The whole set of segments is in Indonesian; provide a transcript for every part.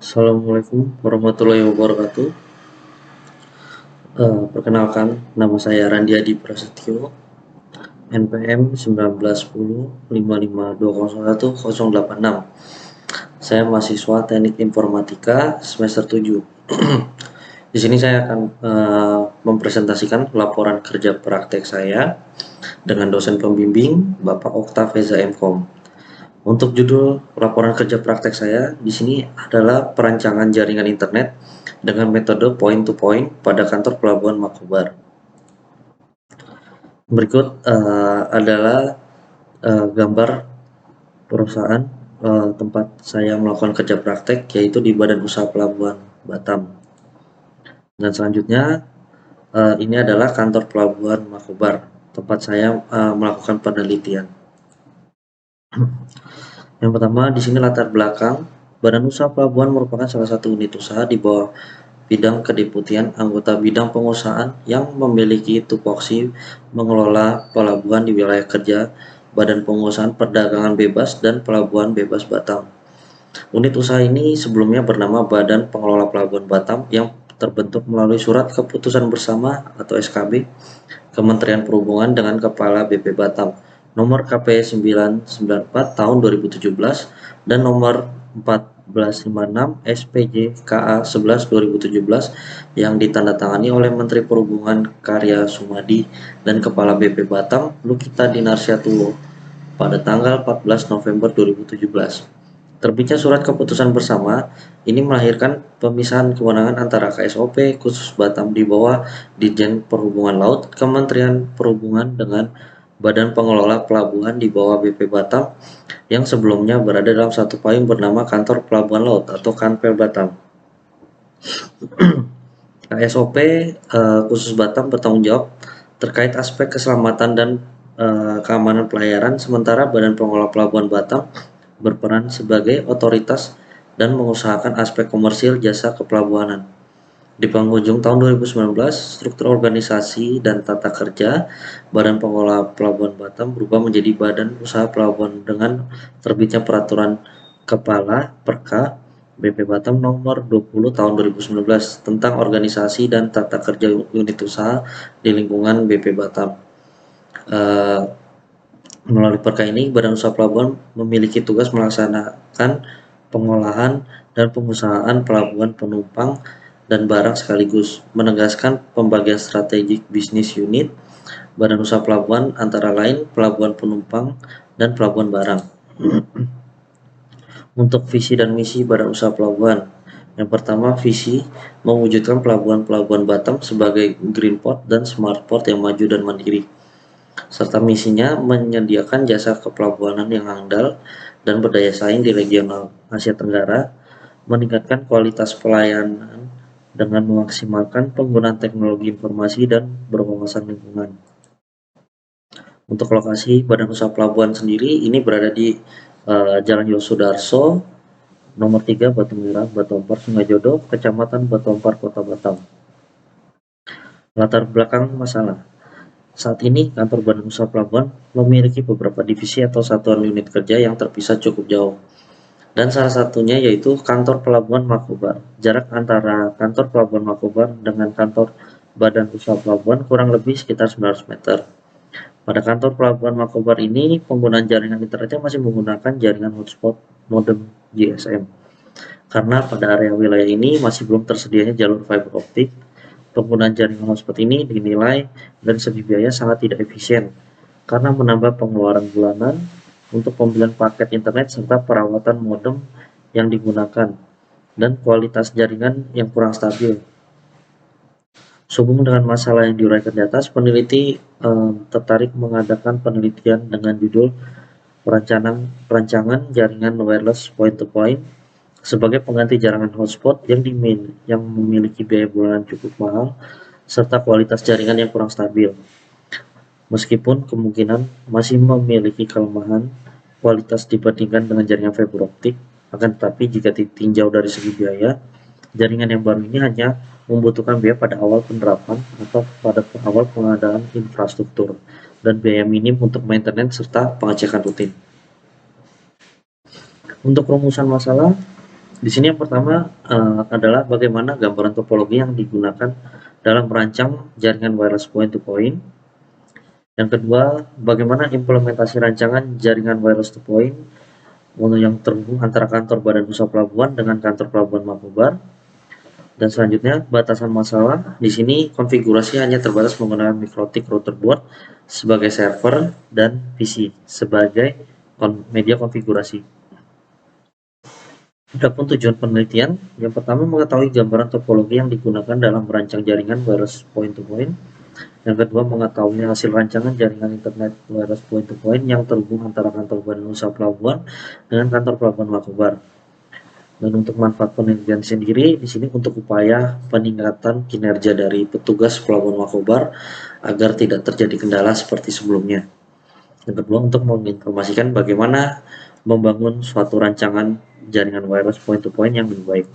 Assalamualaikum warahmatullahi wabarakatuh. Perkenalkan, nama saya Randi Adi Prasetyo, NPM 191055201086. Saya mahasiswa Teknik Informatika semester 7. Di sini saya akan mempresentasikan laporan kerja praktek saya dengan dosen pembimbing Bapak Oktaveza Mkom. Untuk judul laporan kerja praktek saya di sini adalah perancangan jaringan internet dengan metode point-to-point pada kantor pelabuhan Markobar. Berikut adalah gambar perusahaan tempat saya melakukan kerja praktek, yaitu di Badan Usaha Pelabuhan Batam. Dan selanjutnya ini adalah kantor pelabuhan Markobar, tempat saya melakukan penelitian. Yang pertama, di sini latar belakang. Badan Usaha Pelabuhan merupakan salah satu unit usaha di bawah bidang kedeputian anggota bidang pengusahaan yang memiliki tupoksi mengelola pelabuhan di wilayah kerja Badan Pengusahaan Perdagangan Bebas dan Pelabuhan Bebas Batam. Unit usaha ini sebelumnya bernama Badan Pengelola Pelabuhan Batam yang terbentuk melalui surat keputusan bersama atau SKB Kementerian Perhubungan dengan Kepala BP Batam nomor KP 994 tahun 2017 dan nomor 1456 SPJ KA 11 2017 yang ditandatangani oleh Menteri Perhubungan Karya Sumadi dan Kepala BP Batam Lukita Dinarsyatuwo pada tanggal 14 November 2017. Terbitnya surat keputusan bersama ini melahirkan pemisahan kewenangan antara KSOP khusus Batam di bawah Ditjen Perhubungan Laut Kementerian Perhubungan dengan Badan Pengelola Pelabuhan di bawah BP Batam yang sebelumnya berada dalam satu payung bernama Kantor Pelabuhan Laut atau Kanpel Batam. KSOP khusus Batam bertanggung jawab terkait aspek keselamatan dan keamanan pelayaran, sementara Badan Pengelola Pelabuhan Batam berperan sebagai otoritas dan mengusahakan aspek komersil jasa kepelabuhanan. Di penghujung tahun 2019, struktur organisasi dan tata kerja Badan Pengelola Pelabuhan Batam berubah menjadi Badan Usaha Pelabuhan dengan terbitnya Peraturan Kepala Perka BP Batam nomor 20 tahun 2019 tentang organisasi dan tata kerja unit usaha di lingkungan BP Batam. Melalui perka ini, Badan Usaha Pelabuhan memiliki tugas melaksanakan pengolahan dan pengusahaan pelabuhan penumpang dan barang sekaligus menegaskan pembagian strategik bisnis unit Badan Usaha Pelabuhan antara lain pelabuhan penumpang dan pelabuhan barang. Untuk visi dan misi Badan Usaha Pelabuhan. Yang pertama, visi mewujudkan pelabuhan-pelabuhan Batam sebagai green port dan smart port yang maju dan mandiri. Serta misinya menyediakan jasa kepelabuhanan yang handal dan berdaya saing di regional Asia Tenggara, meningkatkan kualitas pelayanan dengan memaksimalkan penggunaan teknologi informasi dan berwawasan lingkungan. Untuk lokasi Badan Usaha Pelabuhan sendiri ini berada di Jalan Yosudarso, nomor 3 Batu Merah, Batu Ampar, Sungai Jodoh, Kecamatan Batu Ampar, Kota Batam. Latar belakang masalah. Saat ini, kantor Badan Usaha Pelabuhan memiliki beberapa divisi atau satuan unit kerja yang terpisah cukup jauh. Dan salah satunya yaitu kantor Pelabuhan Markobar. Jarak antara kantor Pelabuhan Markobar dengan kantor Badan Usaha Pelabuhan kurang lebih sekitar 900 meter. Pada kantor Pelabuhan Markobar ini, penggunaan jaringan internetnya masih menggunakan jaringan hotspot modem GSM. Karena pada area wilayah ini masih belum tersedianya jalur fiber optik, penggunaan jaringan hotspot ini dinilai dari segi biaya sangat tidak efisien karena menambah pengeluaran bulanan untuk pembelian paket internet serta perawatan modem yang digunakan dan kualitas jaringan yang kurang stabil. Sehubung dengan masalah yang diuraikan di atas, peneliti tertarik mengadakan penelitian dengan judul perancangan jaringan wireless point-to-point sebagai pengganti jaringan hotspot yang memiliki biaya bulanan cukup mahal serta kualitas jaringan yang kurang stabil. Meskipun kemungkinan masih memiliki kelemahan kualitas dibandingkan dengan jaringan fiber optik, akan tetapi jika ditinjau dari segi biaya, jaringan yang baru ini hanya membutuhkan biaya pada awal penerapan atau pada awal pengadaan infrastruktur dan biaya minim untuk maintenance serta pengecekan rutin. Untuk rumusan masalah, Di sini yang pertama adalah bagaimana gambaran topologi yang digunakan dalam merancang jaringan wireless point-to-point. Yang kedua, bagaimana implementasi rancangan jaringan wireless to point yang terhubung antara kantor Badan Usaha Pelabuhan dengan kantor Pelabuhan Mangkubar. Dan selanjutnya, batasan masalah. Di sini konfigurasi hanya terbatas menggunakan MikroTik router board sebagai server dan PC sebagai media konfigurasi. Adapun tujuan penelitian, yang pertama mengetahui gambaran topologi yang digunakan dalam merancang jaringan wireless point-to-point. Yang kedua, mengetahui hasil rancangan jaringan internet wireless point-to-point yang terhubung antara kantor Badan Usaha Pelabuhan dengan kantor Pelabuhan Mangkubar. Dan untuk manfaat penelitian sendiri, di sini untuk upaya peningkatan kinerja dari petugas Pelabuhan Mangkubar agar tidak terjadi kendala seperti sebelumnya. Yang kedua, untuk menginformasikan bagaimana membangun suatu rancangan jaringan wireless point-to-point yang lebih baik.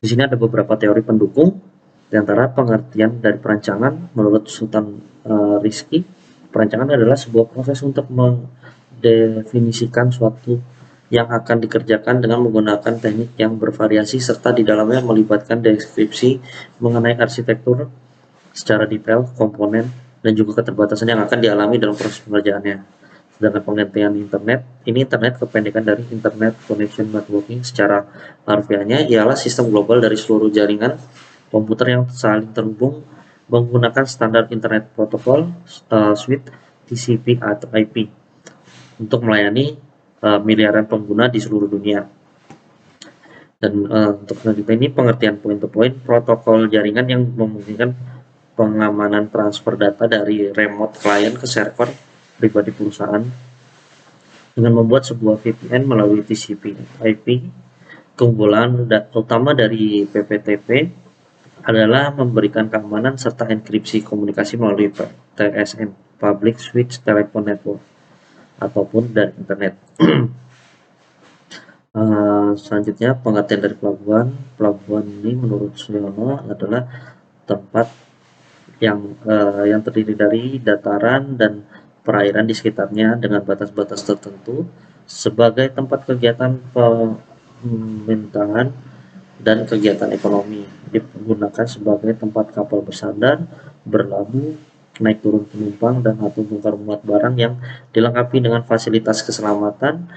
Di sini ada beberapa teori pendukung, di antara pengertian dari perancangan. Menurut Sultan Rizky, perancangan adalah sebuah proses untuk mendefinisikan suatu yang akan dikerjakan dengan menggunakan teknik yang bervariasi serta di dalamnya melibatkan deskripsi mengenai arsitektur secara detail, komponen, dan juga keterbatasan yang akan dialami dalam proses pengerjaannya. Sedangkan pengertian internet, ini internet kependekan dari Internet Connection Networking. Secara harfiahnya ialah sistem global dari seluruh jaringan komputer yang saling terhubung menggunakan standar internet protokol suite TCP atau IP untuk melayani miliaran pengguna di seluruh dunia. Dan untuk selanjutnya ini pengertian point-to-point protokol jaringan yang memungkinkan pengamanan transfer data dari remote client ke server pribadi perusahaan dengan membuat sebuah VPN melalui TCP/IP. Keunggulan utama dari PPTP adalah memberikan keamanan serta enkripsi komunikasi melalui TSN (Public Switch Telephone Network) ataupun dari internet. Selanjutnya, pengertian dari pelabuhan. Pelabuhan ini menurut Suyono adalah tempat yang terdiri dari dataran dan perairan di sekitarnya dengan batas-batas tertentu sebagai tempat kegiatan pemerintahan dan kegiatan ekonomi. Digunakan sebagai tempat kapal bersandar, berlabuh, naik turun penumpang, dan atau bongkar muat barang yang dilengkapi dengan fasilitas keselamatan,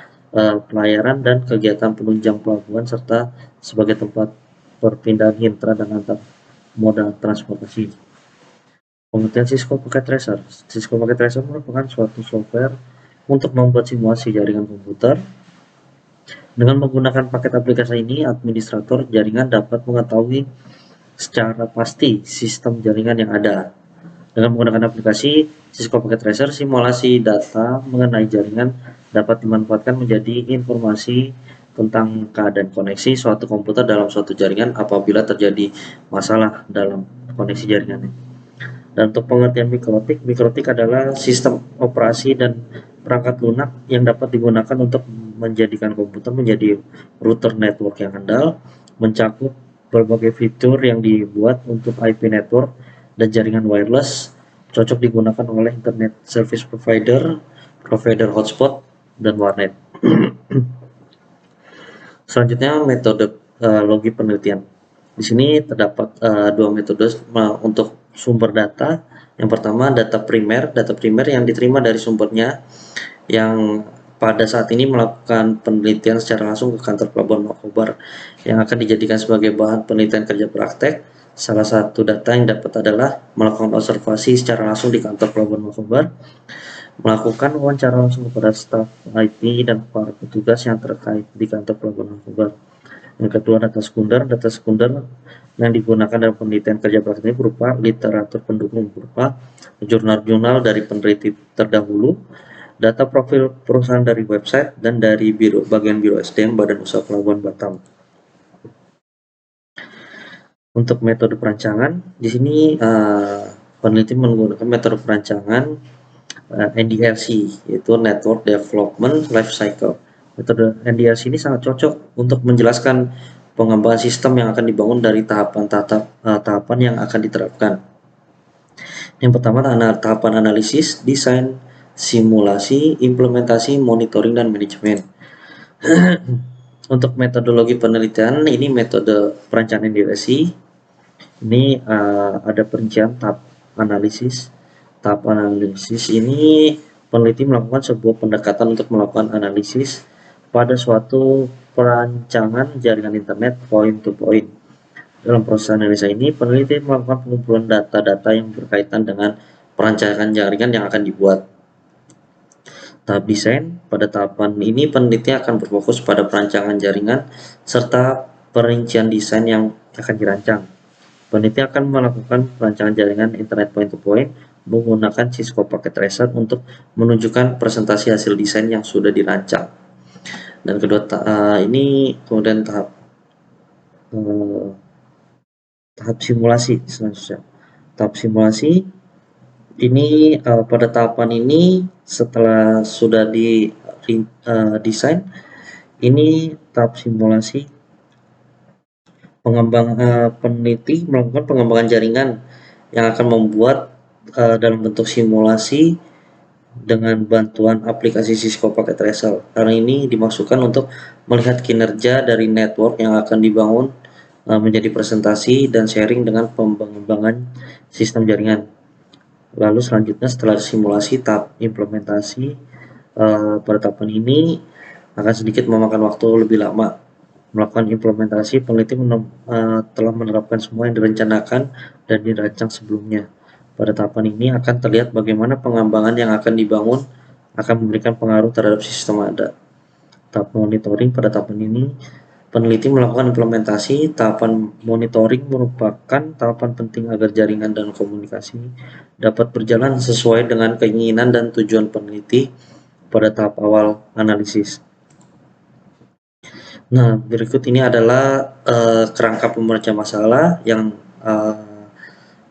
pelayaran, dan kegiatan penunjang pelabuhan serta sebagai tempat perpindahan intra dan antar moda transportasi. Pengertian Cisco Packet Tracer. Cisco Packet Tracer merupakan suatu software untuk membuat simulasi jaringan komputer. Dengan menggunakan paket aplikasi ini, administrator jaringan dapat mengetahui secara pasti sistem jaringan yang ada. Dengan menggunakan aplikasi Cisco Packet Tracer, simulasi data mengenai jaringan dapat dimanfaatkan menjadi informasi tentang keadaan koneksi suatu komputer dalam suatu jaringan apabila terjadi masalah dalam koneksi jaringannya. Dan untuk pengertian mikrotik, mikrotik adalah sistem operasi dan perangkat lunak yang dapat digunakan untuk menjadikan komputer menjadi router network yang andal, mencakup berbagai fitur yang dibuat untuk IP network dan jaringan wireless, cocok digunakan oleh internet service provider, provider hotspot, dan warnet. Selanjutnya, metode logi penelitian. Di sini terdapat dua metode untuk sumber data. Yang pertama, data primer yang diterima dari sumbernya yang pada saat ini melakukan penelitian secara langsung ke kantor Pelabuhan Mangkubar yang akan dijadikan sebagai bahan penelitian kerja praktek. Salah satu data yang dapat adalah melakukan observasi secara langsung di kantor Pelabuhan Mangkubar, melakukan wawancara langsung kepada staf IT dan para petugas yang terkait di kantor Pelabuhan Mangkubar. Yang kedua, data sekunder yang digunakan dalam penelitian kerja praktek ini berupa literatur pendukung berupa jurnal-jurnal dari peneliti terdahulu, data profil perusahaan dari website, dan dari bagian Biro SDM Badan Usaha Pelabuhan Batam. Untuk metode perancangan, di sini peneliti menggunakan metode perancangan NDLC, yaitu Network Development Life Cycle. Metode NDLC ini sangat cocok untuk menjelaskan pengembangan sistem yang akan dibangun dari tahapan yang akan diterapkan. Yang pertama, tahapan analisis, desain, simulasi, implementasi, monitoring, dan manajemen. Untuk metodologi penelitian, ini metode perencanaan integrasi. Ini ada perincian tahap analisis. Tahap analisis ini peneliti melakukan sebuah pendekatan untuk melakukan analisis pada suatu perancangan jaringan internet point to point. Dalam proses analisa ini, peneliti melakukan pengumpulan data-data yang berkaitan dengan perancangan jaringan yang akan dibuat. Tahap desain, pada tahapan ini peneliti akan berfokus pada perancangan jaringan serta perincian desain yang akan dirancang. Peneliti akan melakukan perancangan jaringan internet point-to-point menggunakan Cisco Packet Tracer untuk menunjukkan presentasi hasil desain yang sudah dirancang. Dan kedua ini kemudian tahap simulasi selanjutnya. Tahap simulasi ini pada tahapan ini setelah sudah di desain, ini tahap simulasi peneliti melakukan pengembangan jaringan yang akan membuat dalam bentuk simulasi dengan bantuan aplikasi Cisco Packet Tracer. Karena ini dimaksudkan untuk melihat kinerja dari network yang akan dibangun menjadi presentasi dan sharing dengan pengembangan sistem jaringan. Lalu selanjutnya setelah simulasi, tahap implementasi pada tahapan ini akan sedikit memakan waktu lebih lama. Melakukan implementasi, peneliti telah menerapkan semua yang direncanakan dan dirancang sebelumnya. Pada tahapan ini akan terlihat bagaimana pengembangan yang akan dibangun akan memberikan pengaruh terhadap sistem ada. Tahap monitoring, pada tahapan ini peneliti melakukan implementasi. Tahapan monitoring merupakan tahapan penting agar jaringan dan komunikasi dapat berjalan sesuai dengan keinginan dan tujuan peneliti pada tahap awal analisis. Nah, berikut ini adalah kerangka pemecah masalah yang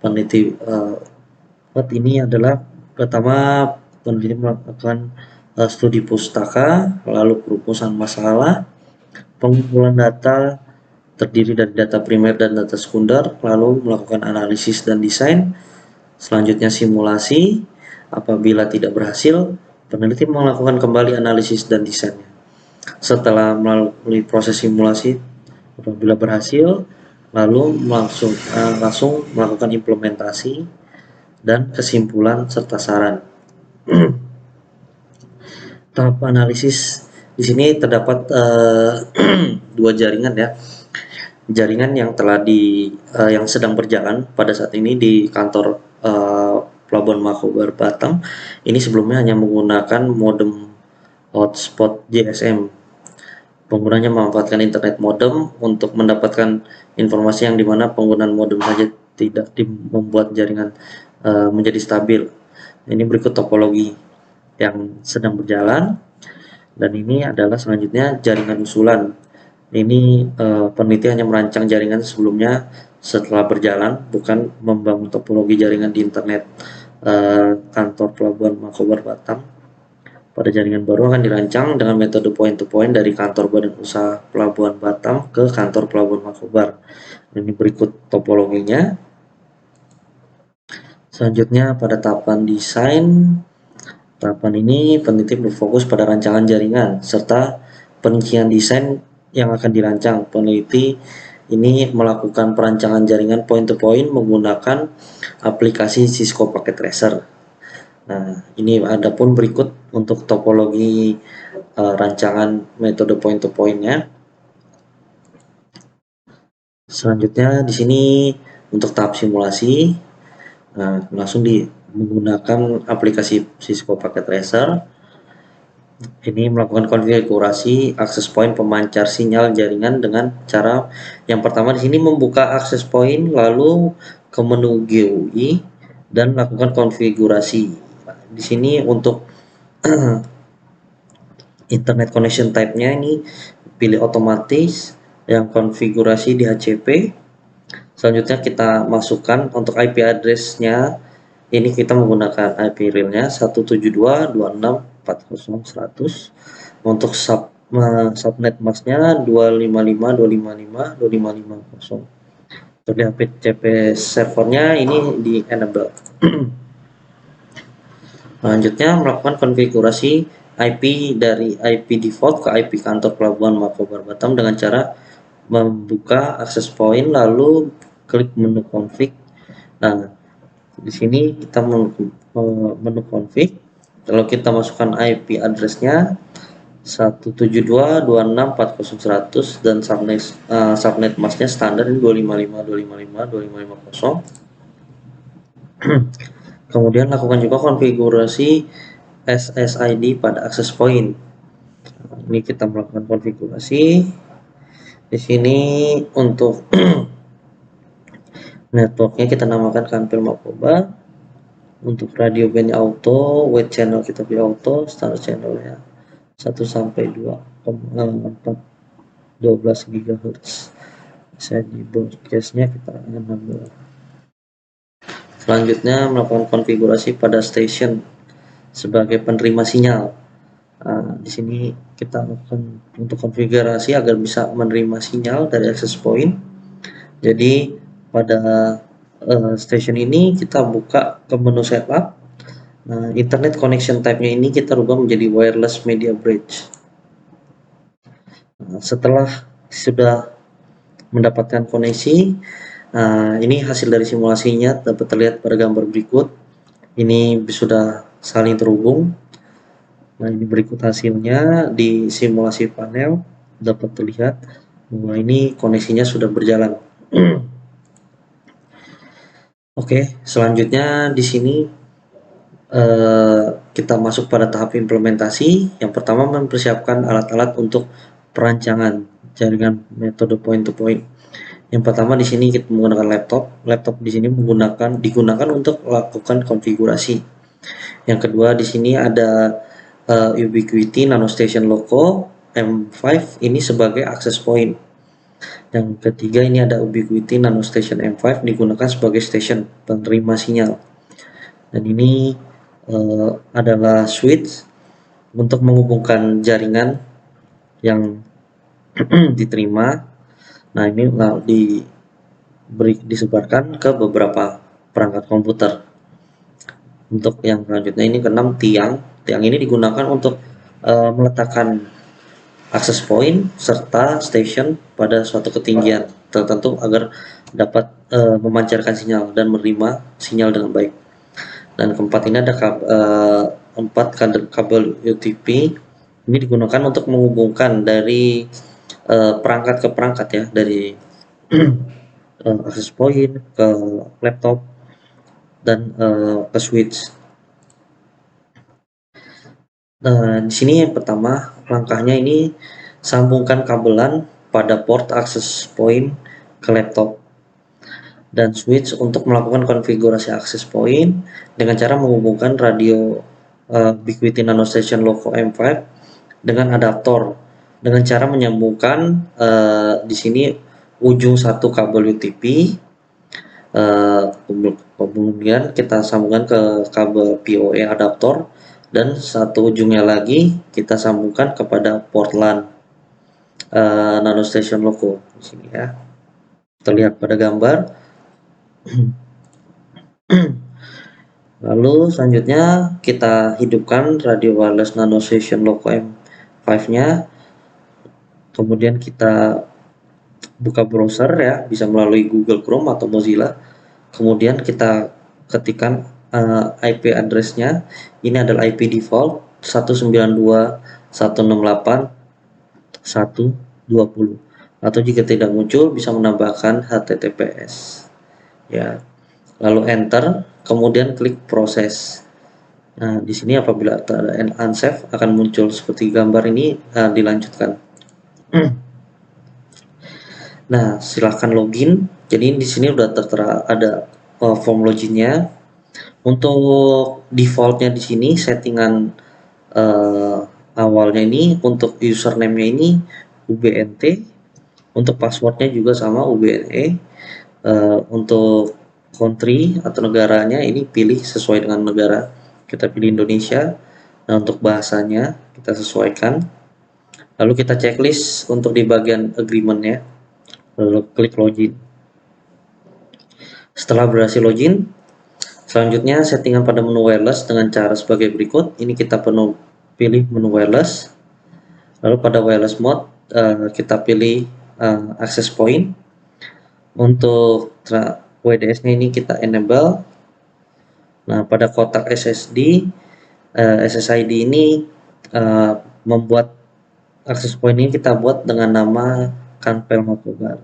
peneliti buat. Ini adalah pertama peneliti melakukan studi pustaka, lalu perumusan masalah, pengumpulan data terdiri dari data primer dan data sekunder, lalu melakukan analisis dan desain, selanjutnya simulasi. Apabila tidak berhasil, peneliti melakukan kembali analisis dan desainnya. Setelah melalui proses simulasi, apabila berhasil, lalu langsung melakukan implementasi dan kesimpulan serta saran. Tahap analisis di sini terdapat dua jaringan ya. Jaringan yang yang sedang berjalan pada saat ini di kantor Pelabuhan Markobar Batam. Ini sebelumnya hanya menggunakan modem hotspot GSM. Penggunanya memanfaatkan internet modem untuk mendapatkan informasi yang dimana penggunaan modem saja tidak membuat jaringan menjadi stabil. Ini berikut topologi yang sedang berjalan, dan ini adalah selanjutnya jaringan usulan. Ini peneliti hanya merancang jaringan sebelumnya setelah berjalan, bukan membangun topologi jaringan di internet kantor Pelabuhan Markobar Batam. Pada jaringan baru akan dirancang dengan metode point-to-point dari kantor Badan Usaha Pelabuhan Batam ke kantor Pelabuhan Markobar. Ini berikut topologinya. Selanjutnya pada tahapan desain. Tahapan ini peneliti berfokus pada rancangan jaringan serta perincian desain yang akan dirancang. Peneliti ini melakukan perancangan jaringan point-to-point menggunakan aplikasi Cisco Packet Tracer. Nah, ini ada pun berikut untuk topologi rancangan metode point-to-point-nya. Selanjutnya di sini untuk tahap simulasi, langsung menggunakan aplikasi Cisco Packet Tracer. Ini melakukan konfigurasi akses point pemancar sinyal jaringan dengan cara yang pertama di sini membuka akses point, lalu ke menu GUI dan lakukan konfigurasi. Di sini untuk internet connection type-nya ini pilih otomatis, yang konfigurasi di HCP. Selanjutnya kita masukkan untuk IP address-nya, ini kita menggunakan IP real-nya 172.26.40.100. Untuk subnet mask-nya 255.255.255.0. Untuk di HCP servernya ini di enable. Selanjutnya melakukan konfigurasi IP dari IP default ke IP kantor pelabuhan Markobar Batam dengan cara membuka access point lalu klik menu config. Nah, di sini kita menu config. Kalau kita masukkan IP address-nya 172.26.40.100 dan subnet masknya standar ini 255.255.255.250. Kemudian lakukan juga konfigurasi SSID pada access point. Ini kita melakukan konfigurasi. Di sini untuk networknya kita namakan Kampil Markobar. Untuk radio band auto, weight channel kita pilih auto, standar channel ya 1 sampai 2,4 12 GHz. Saya di broadcastnya kita 16. Selanjutnya melakukan konfigurasi pada station sebagai penerima sinyal. Di sini kita akan untuk konfigurasi agar bisa menerima sinyal dari access point. Jadi pada station ini kita buka ke menu setup. Nah, internet connection type-nya ini kita rubah menjadi wireless media bridge. Nah, setelah sudah mendapatkan koneksi, ini hasil dari simulasinya dapat terlihat pada gambar berikut. Ini sudah saling terhubung. Nah, ini berikut hasilnya di simulasi panel dapat terlihat bahwa ini koneksinya sudah berjalan. Oke, selanjutnya di sini kita masuk pada tahap implementasi. Yang pertama mempersiapkan alat-alat untuk perancangan jaringan metode point to point. Yang pertama di sini kita menggunakan laptop. Laptop di sini digunakan untuk melakukan konfigurasi. Yang kedua di sini ada Ubiquiti NanoStation Loco M5 ini sebagai access point. Yang ketiga ini ada Ubiquiti NanoStation M5 digunakan sebagai station penerima sinyal. Dan ini adalah switch untuk menghubungkan jaringan yang diterima. Nah, ini disebarkan ke beberapa perangkat komputer. Untuk yang selanjutnya ini keenam tiang ini digunakan untuk meletakkan access point serta station pada suatu ketinggian tertentu agar dapat memancarkan sinyal dan menerima sinyal dengan baik. Dan keempat ini ada kabel UTP. Ini digunakan untuk menghubungkan dari perangkat ke perangkat ya, dari access point ke laptop dan ke switch. Nah, di sini yang pertama langkahnya ini sambungkan kabelan pada port access point ke laptop dan switch untuk melakukan konfigurasi access point dengan cara menghubungkan radio Ubiquiti NanoStation Loco M5 dengan adaptor dengan cara menyambungkan di sini ujung satu kabel UTP, kemudian kita sambungkan ke kabel PoE adaptor dan satu ujungnya lagi kita sambungkan kepada port LAN NanoStation Loco di sini ya, terlihat pada gambar. Lalu selanjutnya kita hidupkan radio wireless NanoStation Loco M5-nya. Kemudian kita buka browser ya, bisa melalui Google Chrome atau Mozilla. Kemudian kita ketikkan IP address-nya. Ini adalah IP default 192.168.1.20. Atau jika tidak muncul bisa menambahkan HTTPS. Ya. Lalu enter, kemudian klik proses. Nah, di sini apabila ada unsafe akan muncul seperti gambar ini, dilanjutkan. Nah, silahkan login. Jadi di sini udah tertera ada form loginnya. Untuk defaultnya di sini settingan awalnya ini untuk username-nya ini UBNT, untuk passwordnya juga sama UBNE. Untuk country atau negaranya ini pilih sesuai dengan negara, kita pilih Indonesia. Nah, untuk bahasanya kita sesuaikan, lalu kita checklist untuk di bagian agreement-nya, lalu klik login. Setelah berhasil login, selanjutnya settingan pada menu wireless dengan cara sebagai berikut. Ini kita pilih menu wireless, lalu pada wireless mode kita pilih access point. Untuk WDS-nya ini kita enable. Nah, pada kotak SSID ini membuat access point ini kita buat dengan nama Kanpel Makobar.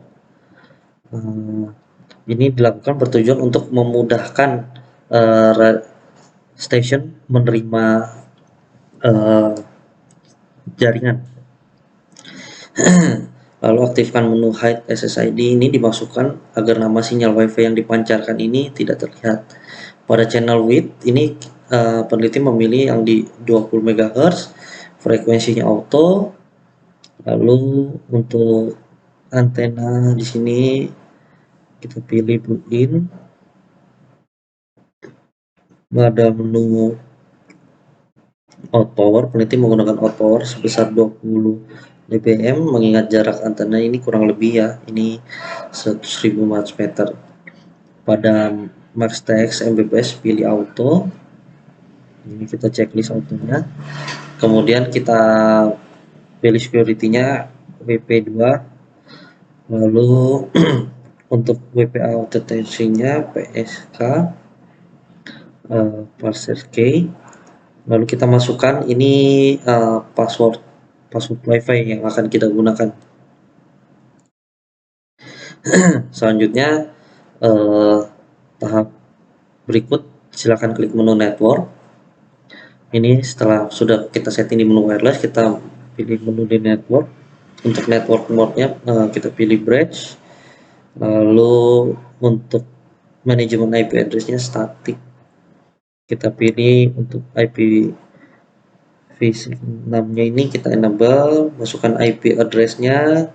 Ini dilakukan bertujuan untuk memudahkan station menerima jaringan. Lalu aktifkan menu hide SSID ini dimasukkan agar nama sinyal WiFi yang dipancarkan ini tidak terlihat. Pada channel width ini peneliti memilih yang di 20 MHz, frekuensinya auto. Lalu untuk antena di sini kita pilih plugin. Ada menu outpower, peneliti menggunakan outpower sebesar 20 dBm mengingat jarak antena ini kurang lebih ya, ini 100.000 meter. Pada max TX Mbps pilih auto. Ini kita checklist autonya. Kemudian kita pilih security-nya WP2. Lalu untuk WPA authentication-nya PSK parser key. Lalu kita masukkan ini password WiFi yang akan kita gunakan. Selanjutnya tahap berikut silakan klik menu network. Ini setelah sudah kita setting di menu wireless, kita pilih menu di network. Untuk network mode-nya kita pilih bridge. Lalu untuk manajemen IP address-nya static, kita pilih untuk IPv6-nya ini kita enable, masukkan IP address-nya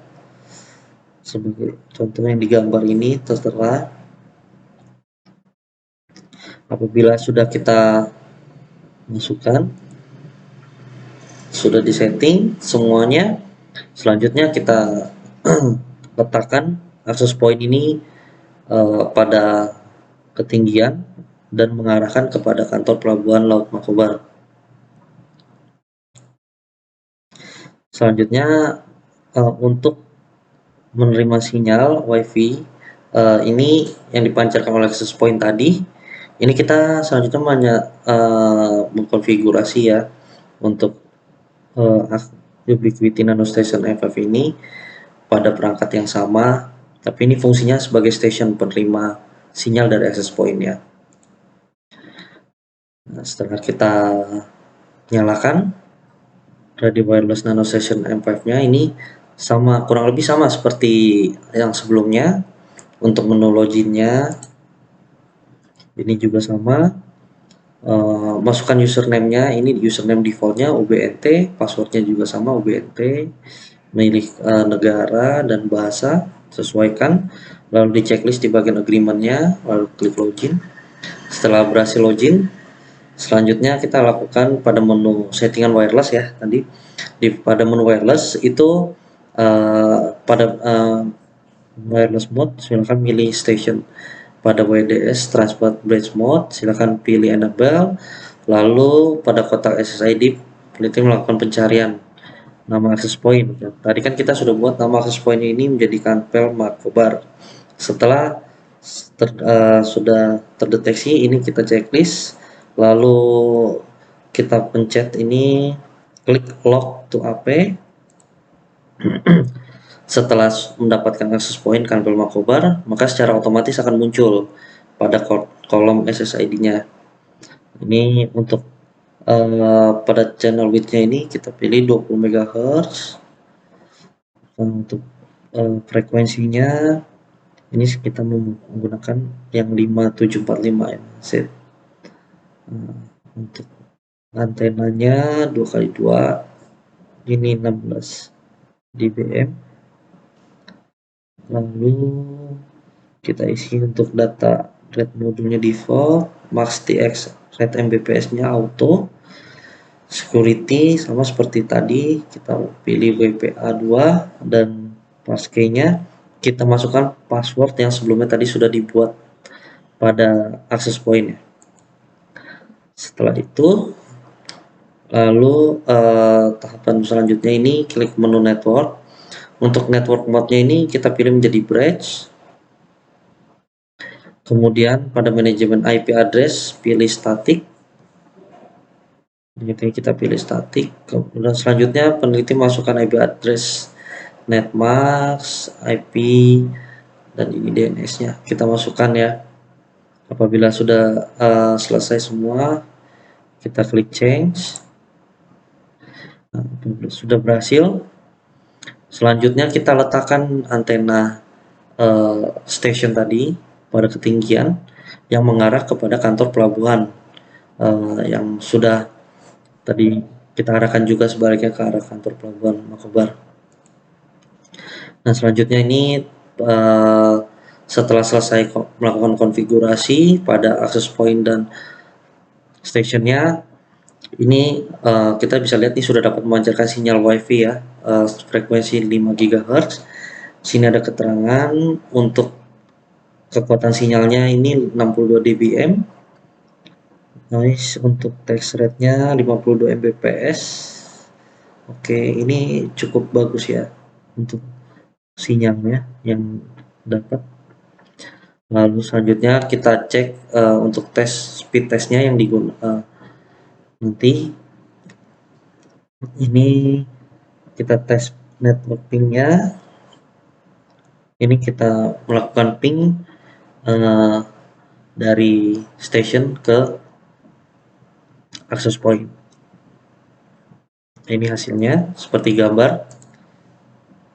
sebagai contoh yang digambar ini, tertera. Apabila sudah kita masukkan, sudah disetting semuanya, selanjutnya kita letakkan access point ini pada ketinggian dan mengarahkan kepada kantor pelabuhan Laut Makobar. Selanjutnya untuk menerima sinyal WiFi ini yang dipancarkan oleh access point tadi, ini kita selanjutnya mengkonfigurasi ya untuk Ubiquiti NanoStation FF ini pada perangkat yang sama, tapi ini fungsinya sebagai station penerima sinyal dari access point ya. Nah, setelah kita nyalakan Radio Wireless NanoStation M5-nya, ini sama, kurang lebih sama seperti yang sebelumnya. Untuk menu loginnya ini juga sama. Masukkan username-nya, ini username defaultnya UBNT, passwordnya juga sama UBNT, milih negara dan bahasa, sesuaikan, lalu di checklist di bagian agreement-nya, lalu klik login. Setelah berhasil login, selanjutnya kita lakukan pada menu settingan wireless ya tadi. Pada menu wireless itu pada wireless mode silakan pilih station. Pada WDS transport bridge mode silakan pilih enable. Lalu pada kotak SSID peneliti melakukan pencarian nama access point. Tadi kan kita sudah buat nama access point ini menjadi Kanpel Makobar. Setelah sudah terdeteksi, ini kita checklist, lalu kita pencet ini klik log to AP. Setelah mendapatkan access point Kanpel Makobar, maka secara otomatis akan muncul pada kolom SSID-nya. Ini untuk pada channel width-nya ini kita pilih 20 MHz. Untuk frekuensinya ini kita menggunakan yang 5745 set. Untuk antenanya 2x2 ini 16 dBm. Lalu kita isi untuk data rate modulnya default, max TX rate Mbps-nya auto, security sama seperti tadi, kita pilih WPA2 dan passkey-nya kita masukkan password yang sebelumnya tadi sudah dibuat pada access point-nya. Setelah itu Lalu tahapan selanjutnya ini klik menu network. Untuk network mode-nya ini kita pilih menjadi bridge. Kemudian pada manajemen IP address pilih static. Jadi kita pilih static. Kemudian selanjutnya peneliti masukkan IP address netmask, IP, dan ini DNS-nya. Kita masukkan ya. Apabila sudah selesai semua, kita klik change. Nah, sudah berhasil. Selanjutnya kita letakkan antena station tadi pada ketinggian yang mengarah kepada kantor pelabuhan yang sudah tadi kita arahkan juga sebaliknya ke arah kantor pelabuhan Makobar. Nah, selanjutnya ini setelah selesai melakukan konfigurasi pada access point dan stationnya, ini kita bisa lihat nih sudah dapat memancarkan sinyal WiFi ya, frekuensi 5 GHz. Sini ada keterangan untuk kekuatan sinyalnya ini 62 dBm. Noise untuk text rate-nya 52 Mbps. Oke, ini cukup bagus ya untuk sinyalnya yang dapat. Lalu selanjutnya kita cek untuk tes speed testnya yang digunakan nanti. Ini kita tes network ping-nya. Ini kita melakukan ping dari station ke access point. Ini hasilnya seperti gambar.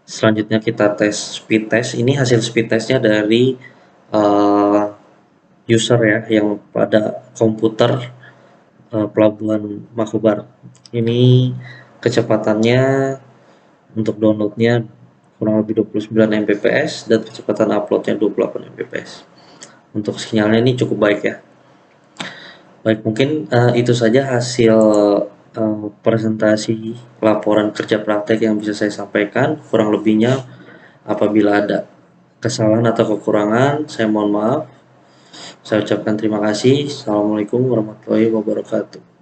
Selanjutnya kita tes speed test. Ini hasil speed testnya dari user ya yang pada komputer pelabuhan Makobar. Ini kecepatannya untuk downloadnya kurang lebih 29 Mbps dan kecepatan uploadnya 28 Mbps. Untuk sinyalnya ini cukup baik ya. Baik, mungkin itu saja hasil presentasi laporan kerja praktek yang bisa saya sampaikan. Kurang lebihnya apabila ada kesalahan atau kekurangan, saya mohon maaf. Saya ucapkan terima kasih. Assalamualaikum warahmatullahi wabarakatuh.